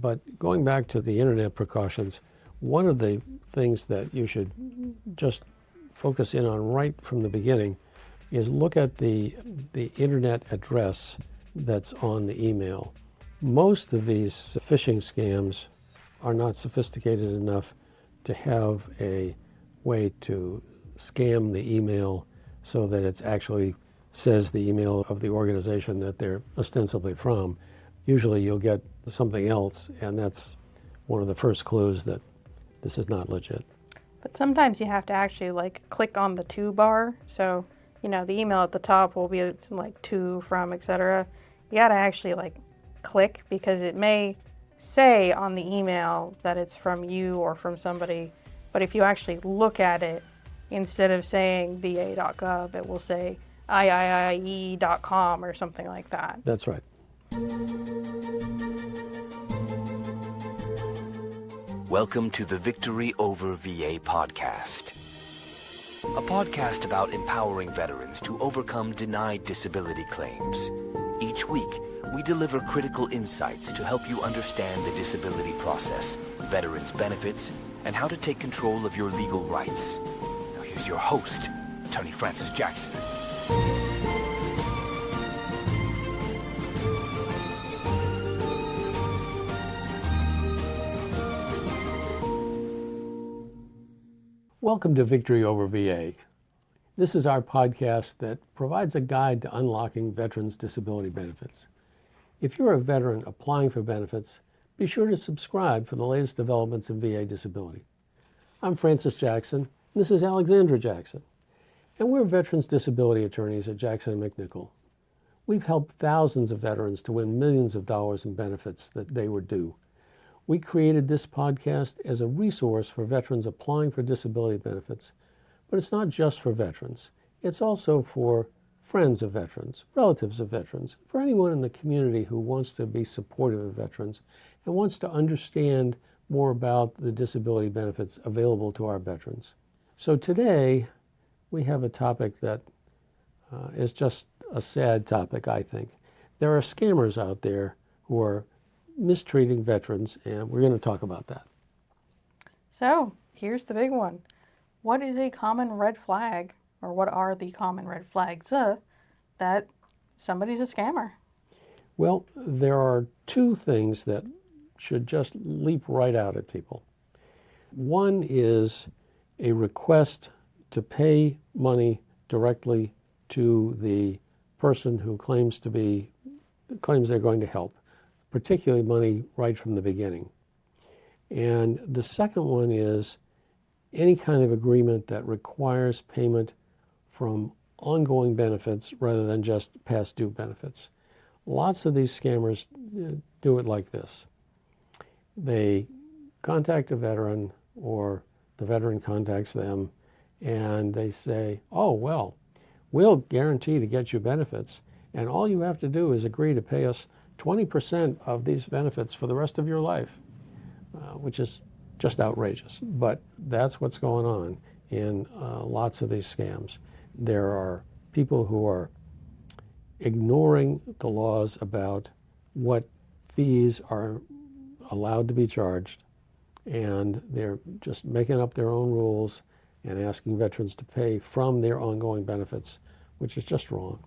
But going back to the internet precautions, one of the things that you should just focus in on right from the beginning is look at the internet address that's on the email. Most of these phishing scams are not sophisticated enough to have a way to scam the email so that it actually says the email of the organization that they're ostensibly from. Usually you'll get something else, and that's one of the first clues that this is not legit. But sometimes you have to actually click on the to bar. So, the email at the top will be to, from, etc. You got to actually click, because it may say on the email that it's from you or from somebody. But if you actually look at it, instead of saying va.gov, it will say iiie.com or something like that. That's right. Welcome to the Victory Over VA podcast, a podcast about empowering veterans to overcome denied disability claims. Each week, we deliver critical insights to help you understand the disability process, veterans' benefits, and how to take control of your legal rights. Now here's your host, Attorney Francis Jackson. Welcome to Victory Over VA. This is our podcast that provides a guide to unlocking veterans' disability benefits. If you're a veteran applying for benefits, be sure to subscribe for the latest developments in VA disability. I'm Francis Jackson, and this is Alexandra Jackson, and we're veterans' disability attorneys at Jackson and MacNichol. We've helped thousands of veterans to win millions of dollars in benefits that they were due. We created this podcast as a resource for veterans applying for disability benefits, but it's not just for veterans. It's also for friends of veterans, relatives of veterans, for anyone in the community who wants to be supportive of veterans and wants to understand more about the disability benefits available to our veterans. So today, we have a topic that is just a sad topic, I think. There are scammers out there who are mistreating veterans, and we're going to talk about that. So, here's the big one. What is a common red flag, or what are the common red flags that somebody's a scammer? Well, there are two things that should just leap right out at people. One is a request to pay money directly to the person who claims they're going to help, particularly money right from the beginning. And the second one is any kind of agreement that requires payment from ongoing benefits rather than just past due benefits. Lots of these scammers do it like this. They contact a veteran, or the veteran contacts them, and they say, oh, well, we'll guarantee to get you benefits, and all you have to do is agree to pay us 20% of these benefits for the rest of your life, which is just outrageous. But that's what's going on in lots of these scams. There are people who are ignoring the laws about what fees are allowed to be charged, and they're just making up their own rules and asking veterans to pay from their ongoing benefits, which is just wrong.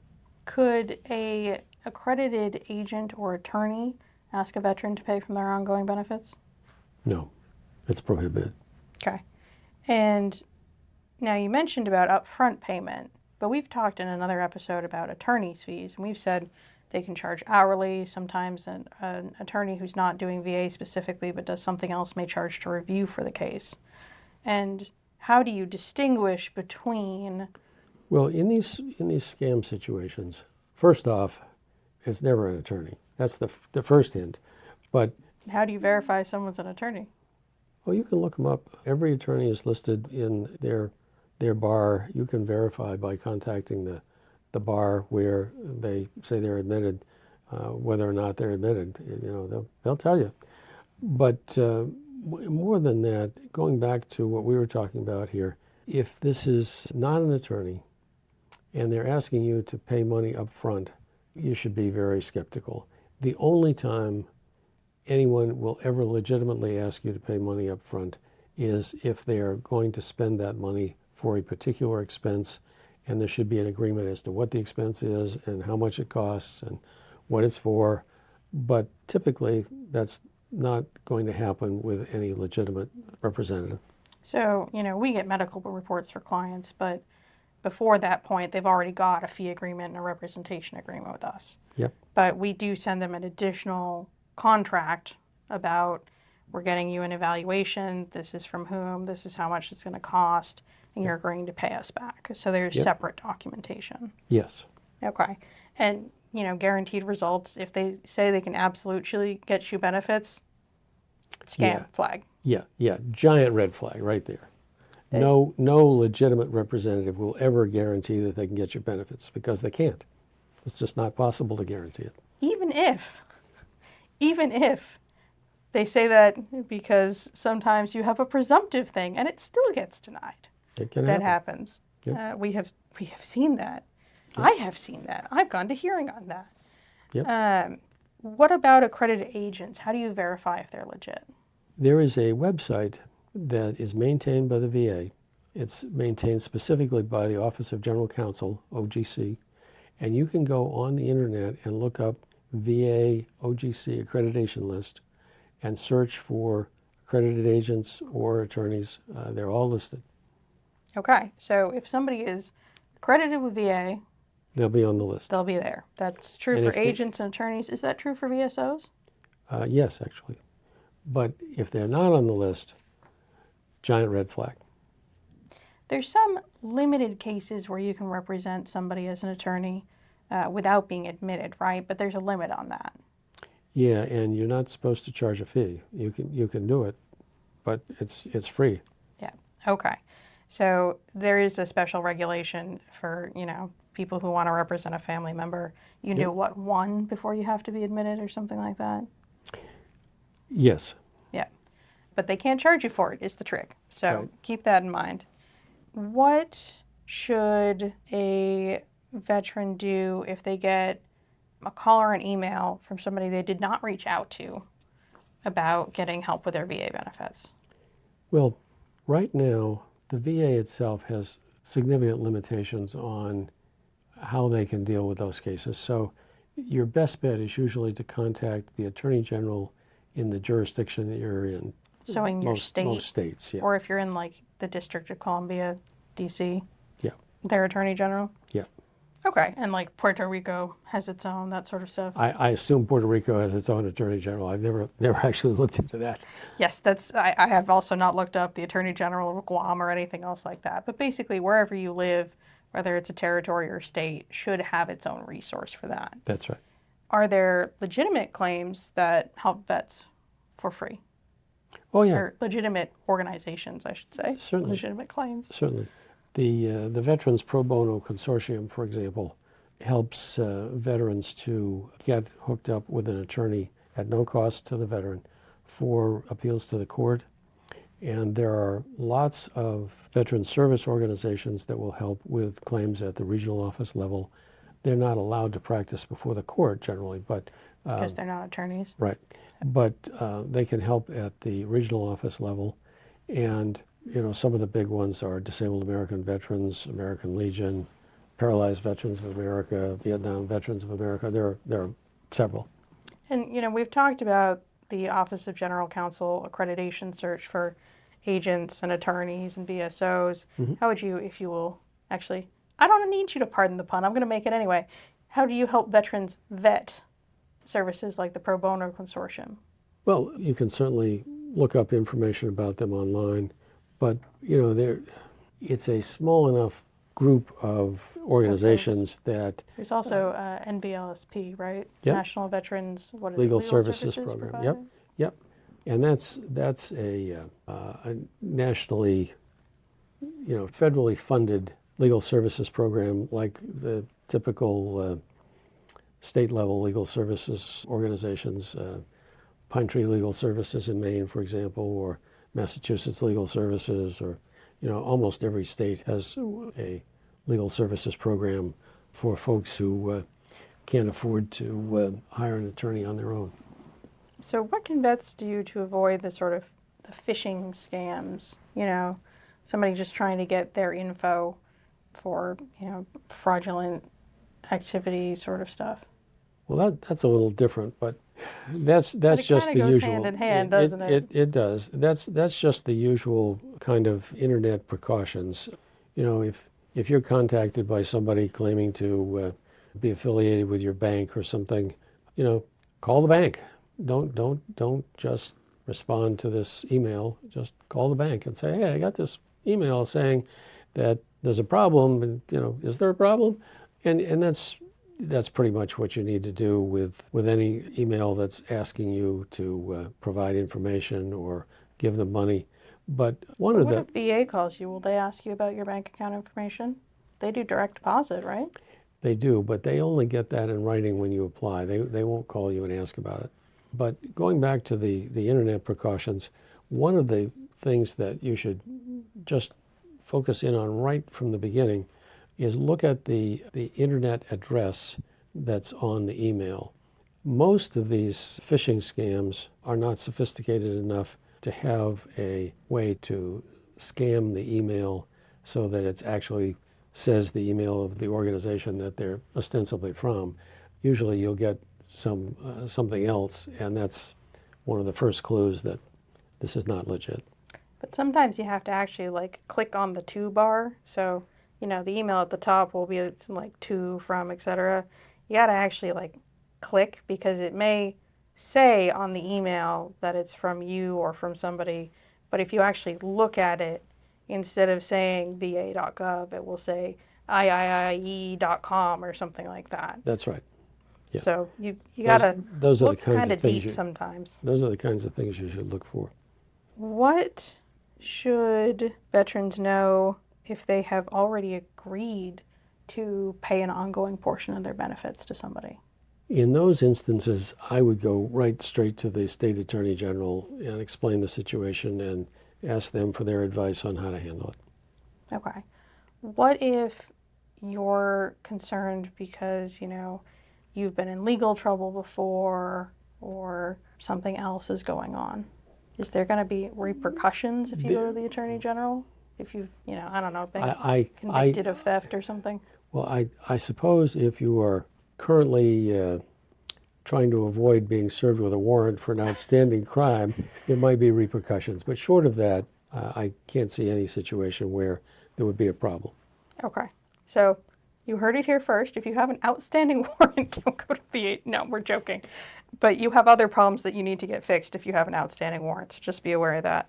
Could a accredited agent or attorney ask a veteran to pay from their ongoing benefits? No, it's prohibited. Okay. And now you mentioned about upfront payment, but we've talked in another episode about attorney's fees, and we've said they can charge hourly. Sometimes an attorney who's not doing VA specifically but does something else may charge to review for the case. And how do you distinguish between? Well, in these scam situations, first off, it's never an attorney. That's the first hint. But how do you verify someone's an attorney? Well, you can look them up. Every attorney is listed in their bar. You can verify by contacting the bar where they say they're admitted, whether or not they're admitted. They'll tell you. But more than that, going back to what we were talking about here, if this is not an attorney and they're asking you to pay money up front, you should be very skeptical. The only time anyone will ever legitimately ask you to pay money up front is if they are going to spend that money for a particular expense, and there should be an agreement as to what the expense is and how much it costs and what it's for. But typically, that's not going to happen with any legitimate representative. So, we get medical reports for clients, but before that point, they've already got a fee agreement and a representation agreement with us. Yep. But we do send them an additional contract about, we're getting you an evaluation, this is from whom, this is how much it's going to cost, and you're agreeing to pay us back. So there's separate documentation. Yes. Okay. And, guaranteed results, if they say they can absolutely get you benefits, scam flag. Yeah. Giant red flag right there. No legitimate representative will ever guarantee that they can get your benefits because they can't. It's just not possible to guarantee it. Even if they say that, because sometimes you have a presumptive thing and it still gets denied. It can That happen. happens. Yep. We have seen that. Yep. I have seen that. I've gone to hearing on that. Yep. What about accredited agents? How do you verify if they're legit? There is a website that is maintained by the VA. It's maintained specifically by the Office of General Counsel, OGC, and you can go on the internet and look up VA OGC accreditation list and search for accredited agents or attorneys. They're all listed. Okay, so if somebody is accredited with VA, They'll be on the list. they'll be there. That's true And for if they- agents and attorneys. Is that true for VSOs? Yes, actually. But if they're not on the list, giant red flag. There's some limited cases where you can represent somebody as an attorney without being admitted, right? But there's a limit on that. Yeah, and you're not supposed to charge a fee. You can do it, but it's free. Yeah. Okay. So there is a special regulation for, people who want to represent a family member. You do what, one before you have to be admitted or something like that? Yes. Yeah. But they can't charge you for it, is the trick. So Right. keep that in mind. What should a veteran do if they get a call or an email from somebody they did not reach out to about getting help with their VA benefits? Well, right now, the VA itself has significant limitations on how they can deal with those cases. So your best bet is usually to contact the Attorney General in the jurisdiction that you're in. So in your state? Most states, yeah. Or if you're in like the District of Columbia, DC, Yeah, their Attorney General? yeah. Okay. And like Puerto Rico has its own, that sort of stuff? I assume Puerto Rico has its own Attorney General. I've never actually looked into that. Yes, I have also not looked up the Attorney General of Guam or anything else like that. But basically, wherever you live, whether it's a territory or state, should have its own resource for that. That's right. Are there legitimate claims that help vets for free? Oh, yeah. Or legitimate organizations, I should say. Certainly. Legitimate claims. Certainly. The Veterans Pro Bono Consortium, for example, helps veterans to get hooked up with an attorney at no cost to the veteran for appeals to the court. And there are lots of veteran service organizations that will help with claims at the regional office level. They're not allowed to practice before the court generally, but Because they're not attorneys. right. But they can help at the regional office level. And, some of the big ones are Disabled American Veterans, American Legion, Paralyzed Veterans of America, Vietnam Veterans of America. There are several. And, we've talked about the Office of General Counsel accreditation search for agents and attorneys and VSOs. Mm-hmm. How would you, if you will, actually, I don't need you to pardon the pun, I'm going to make it anyway. How do you help veterans vet services like the Pro Bono Consortium? Well, you can certainly look up information about them online, but it's a small enough group of organizations that There's also NVLSP, right? Yep. National Veterans, what is Legal it? Services Program. Provider? Yep, and that's a nationally, federally funded legal services program like the typical state level legal services organizations, Pine Tree Legal Services in Maine, for example, or Massachusetts Legal Services, or almost every state has a legal services program for folks who can't afford to hire an attorney on their own. So what can vets do to avoid the sort of the phishing scams? Somebody just trying to get their info for, fraudulent activity sort of stuff. Well, that's a little different, but that's But it just kind the of goes usual. hand in hand, doesn't it? It does. That's just the usual kind of internet precautions. If you're contacted by somebody claiming to be affiliated with your bank or something, call the bank. Don't just respond to this email. Just call the bank and say, hey, I got this email saying that there's a problem, and is there a problem? And that's pretty much what you need to do with any email that's asking you to provide information or give them money. But one But of what the if VA calls you? Will they ask you about your bank account information? They do direct deposit, right? They do, but they only get that in writing when you apply. They won't call you and ask about it. But going back to the internet precautions, one of the things that you should just focus in on right from the beginning is look at the internet address that's on the email. Most of these phishing scams are not sophisticated enough to have a way to scam the email so that it actually says the email of the organization that they're ostensibly from. Usually you'll get something else, and that's one of the first clues that this is not legit. But sometimes you have to actually click on the to bar. So, the email at the top will be to, from, etc. You got to actually click, because it may say on the email that it's from you or from somebody. But if you actually look at it, instead of saying va.gov, it will say iiie.com or something like that. That's right. Yeah. So you got to those are look the kinds kind of of things deep sometimes. Those are the kinds of things you should look for. What should veterans know if they have already agreed to pay an ongoing portion of their benefits to somebody? In those instances, I would go right straight to the state attorney general and explain the situation and ask them for their advice on how to handle it. Okay. What if you're concerned because, you've been in legal trouble before or something else is going on? Is there going to be repercussions if you go to the attorney general? If you've, I don't know, been convicted of theft or something? Well, I suppose if you are currently trying to avoid being served with a warrant for an outstanding crime, there might be repercussions. But short of that, I can't see any situation where there would be a problem. Okay. So you heard it here first. If you have an outstanding warrant, don't go to the... No, we're joking. But you have other problems that you need to get fixed if you have an outstanding warrant. So just be aware of that.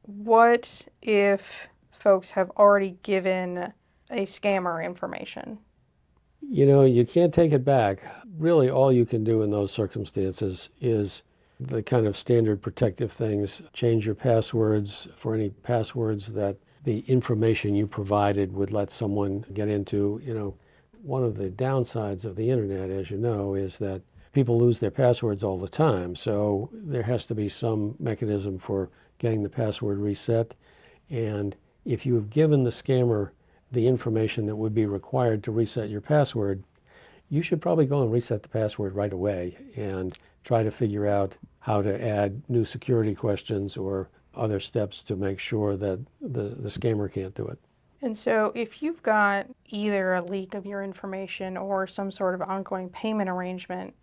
What if folks have already given a scammer information? You can't take it back. Really, all you can do in those circumstances is the kind of standard protective things. Change your passwords for any passwords that the information you provided would let someone get into. One of the downsides of the internet, as you know, is that people lose their passwords all the time. So there has to be some mechanism for getting the password reset. And if you have given the scammer the information that would be required to reset your password, you should probably go and reset the password right away and try to figure out how to add new security questions or other steps to make sure that the scammer can't do it. And so if you've got either a leak of your information or some sort of ongoing payment arrangement,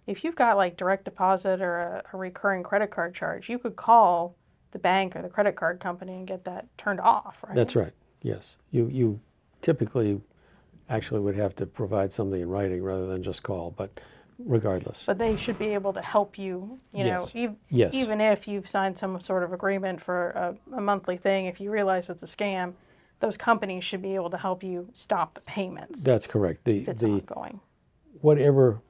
if you've got direct deposit or a recurring credit card charge, you could call the bank or the credit card company and get that turned off, right? That's right, yes. You typically actually would have to provide something in writing rather than just call, but regardless. But they should be able to help you, Yes. Yes. Even if you've signed some sort of agreement for a monthly thing, if you realize it's a scam, those companies should be able to help you stop the payments. That's correct. If it's ongoing. Whatever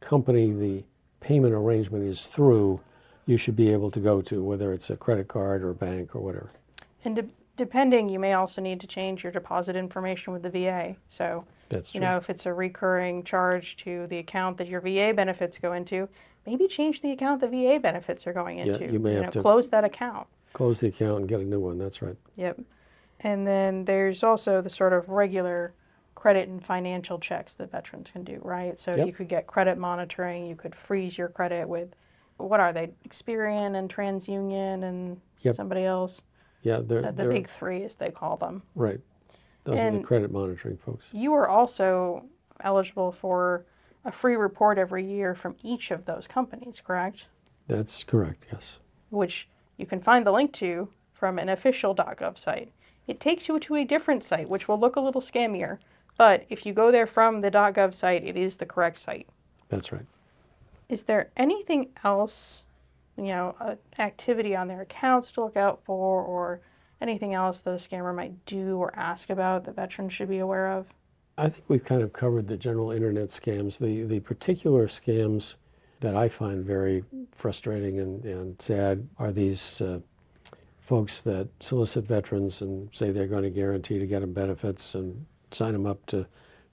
company the payment arrangement is through, you should be able to go to, whether it's a credit card or a bank or whatever. And depending, you may also need to change your deposit information with the VA. So, That's true. if it's a recurring charge to the account that your VA benefits go into, maybe change the account the VA benefits are going into. Yeah, you may have to close that account. Close the account and get a new one. That's right. Yep. And then there's also the sort of regular credit and financial checks that veterans can do, right? So Yep. you could get credit monitoring, you could freeze your credit with what are they? Experian and TransUnion and Yep. somebody else. Yeah, The they're big three, as they call them. right. Those are the And credit monitoring folks. you are also eligible for a free report every year from each of those companies, correct? That's correct, yes. Which you can find the link to from an official.gov site. It takes you to a different site, which will look a little scammier, but if you go there from the .gov site, it is the correct site. That's right. Is there anything else, activity on their accounts to look out for, or anything else that a scammer might do or ask about that veterans should be aware of? I think we've kind of covered the general internet scams. The particular scams that I find very frustrating and sad are these folks that solicit veterans and say they're going to guarantee to get them benefits and sign them up to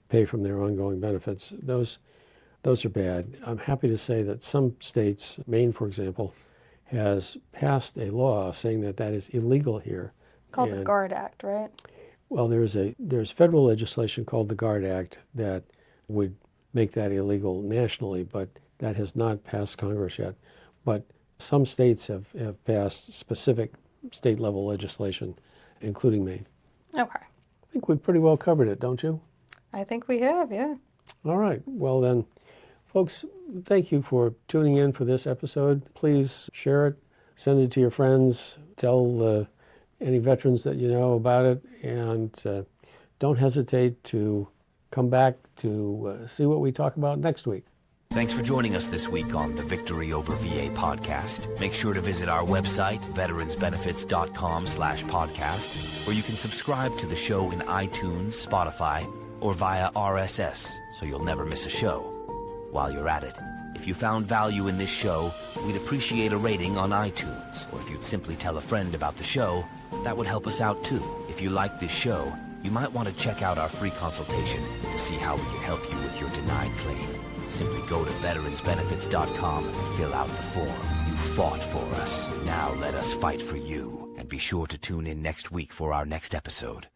pay from their ongoing benefits. Those are bad. I'm happy to say that some states, Maine for example, has passed a law saying that is illegal here. Called the GUARD Act, right? Well, there's federal legislation called the GUARD Act that would make that illegal nationally, but that has not passed Congress yet. But some states have passed specific state-level legislation, including Maine. Okay. I think we've pretty well covered it, don't you? I think we have, yeah. All right. Well then, folks, thank you for tuning in for this episode. Please share it, send it to your friends, tell any veterans that you know about it, and don't hesitate to come back to see what we talk about next week. Thanks for joining us this week on the Victory Over VA podcast. Make sure to visit our website, veteransbenefits.com/podcast, where you can subscribe to the show in iTunes, Spotify, or via RSS, so you'll never miss a show. While you're at it, if you found value in this show, we'd appreciate a rating on iTunes, or if you'd simply tell a friend about the show, that would help us out too. If you like this show, you might want to check out our free consultation to see how we can help you with your denied claim. Simply go to veteransbenefits.com and fill out the form. You fought for us. Now let us fight for you. And be sure to tune in next week for our next episode.